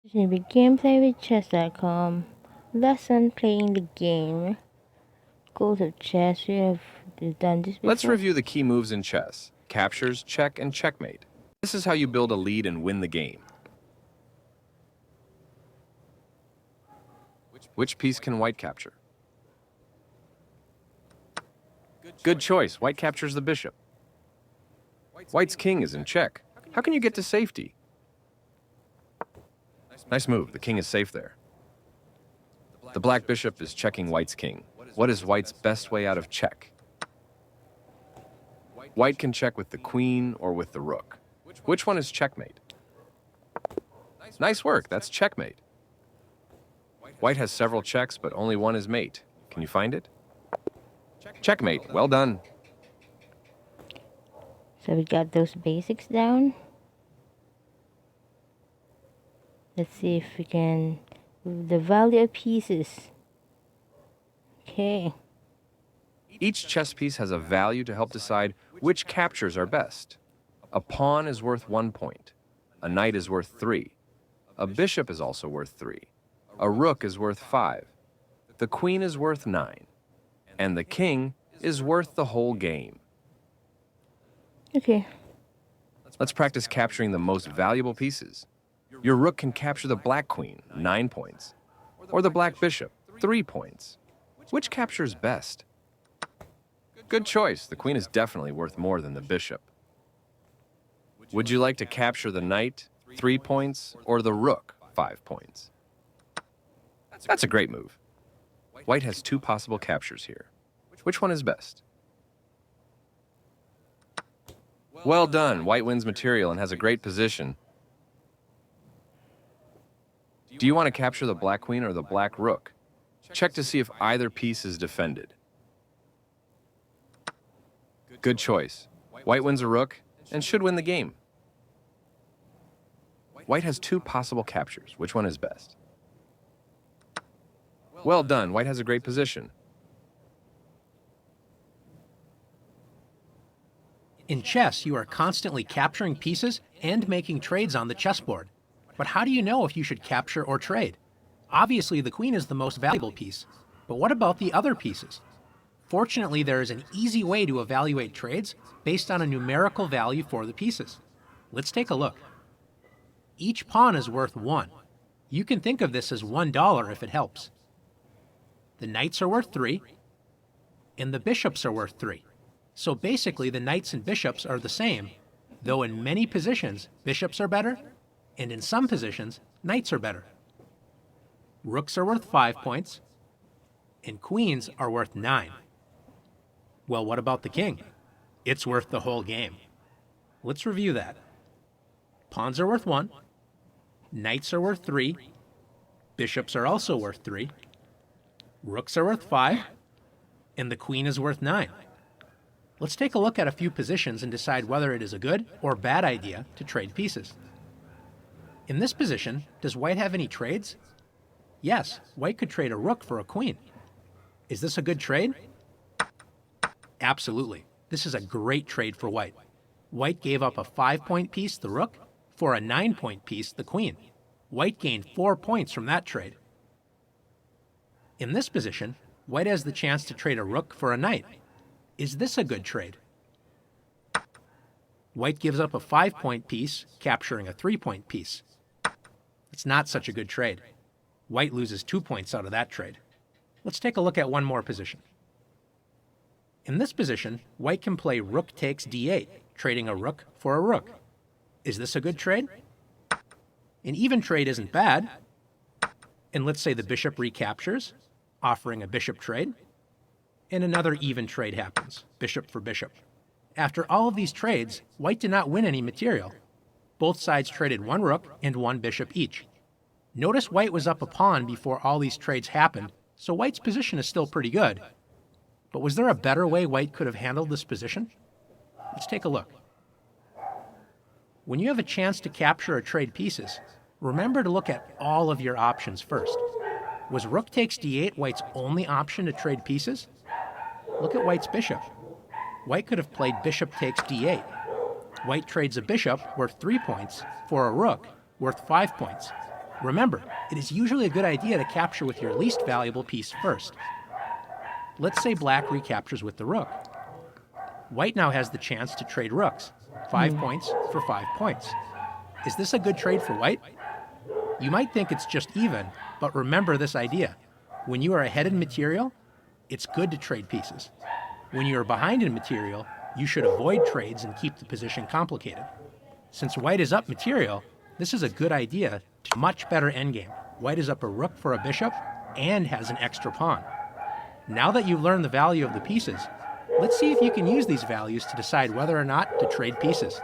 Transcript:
Maybe gameplay with chess.com. Lesson playing the game. Goals of chess. We have done this before. Let's review the key moves in chess: captures, check, and checkmate. This is how you build a lead and win the game. Which piece can white capture? Good choice. White captures the bishop. White's king is in check. How can you get to safety? Nice move. The king is safe there. The black bishop is checking white's king. What is white's best way out of check? White can check with the queen or with the rook. Which one is checkmate? Nice work. That's checkmate. White has several checks, but only one is mate. Can you find it? Checkmate. Well done. So we got those basics down. Let's see if we can move the value of pieces. Okay. Each chess piece has a value to help decide which captures are best. A pawn is worth 1 point. A knight is worth 3. A bishop is also worth 3. A rook is worth 5. The queen is worth 9. And the king is worth the whole game. Okay. Let's practice capturing the most valuable pieces. Your rook can capture the black queen, 9 points, or the black bishop, 3 points. Which captures best? Good choice. The queen is definitely worth more than the bishop. Would you like to capture the knight, 3 points, or the rook, 5 points? That's a great move. White has 2 possible captures here. Which one is best? Well done. White wins material and has a great position. Do you want to capture the black queen or the black rook? Check to see if either piece is defended. Good choice. White wins a rook and should win the game. White has 2 possible captures. Which one is best? Well done. White has a great position. In chess, you are constantly capturing pieces and making trades on the chessboard. But how do you know if you should capture or trade? Obviously, the queen is the most valuable piece, but what about the other pieces? Fortunately, there is an easy way to evaluate trades based on a numerical value for the pieces. Let's take a look. Each pawn is worth 1. You can think of this as $1 if it helps. The knights are worth 3, and the bishops are worth 3. So basically, the knights and bishops are the same, though in many positions, bishops are better, and in some positions, knights are better. Rooks are worth 5 points, and queens are worth 9. Well, what about the king? It's worth the whole game. Let's review that. Pawns are worth 1, knights are worth 3, bishops are also worth 3, rooks are worth 5, and the queen is worth 9. Let's take a look at a few positions and decide whether it is a good or bad idea to trade pieces. In this position, does white have any trades? Yes, white could trade a rook for a queen. Is this a good trade? Absolutely. This is a great trade for white. White gave up a 5-point piece, the rook, for a 9-point piece, the queen. White gained 4 points from that trade. In this position, white has the chance to trade a rook for a knight. Is this a good trade? White gives up a 5-point piece, capturing a 3-point piece. It's not such a good trade. White loses 2 points out of that trade. Let's take a look at one more position. In this position, white can play rook takes d8, trading a rook for a rook. Is this a good trade? An even trade isn't bad. And let's say the bishop recaptures, offering a bishop trade, and another even trade happens, bishop for bishop. After all of these trades, white did not win any material. Both sides traded 1 rook and 1 bishop each. Notice white was up a pawn before all these trades happened, so white's position is still pretty good. But was there a better way white could have handled this position? Let's take a look. When you have a chance to capture or trade pieces, remember to look at all of your options first. Was rook takes d8 white's only option to trade pieces? Look at white's bishop. White could have played bishop takes d8. White trades a bishop worth 3 points for a rook worth 5 points. Remember, it is usually a good idea to capture with your least valuable piece first. Let's say black recaptures with the rook. White now has the chance to trade rooks, 5 points for 5 points. Is this a good trade for white? You might think it's just even, but remember this idea. When you are ahead in material, it's good to trade pieces. When you are behind in material, you should avoid trades and keep the position complicated. Since white is up material, this is a good idea to much better endgame. White is up a rook for a bishop and has an extra pawn. Now that you've learned the value of the pieces, let's see if you can use these values to decide whether or not to trade pieces.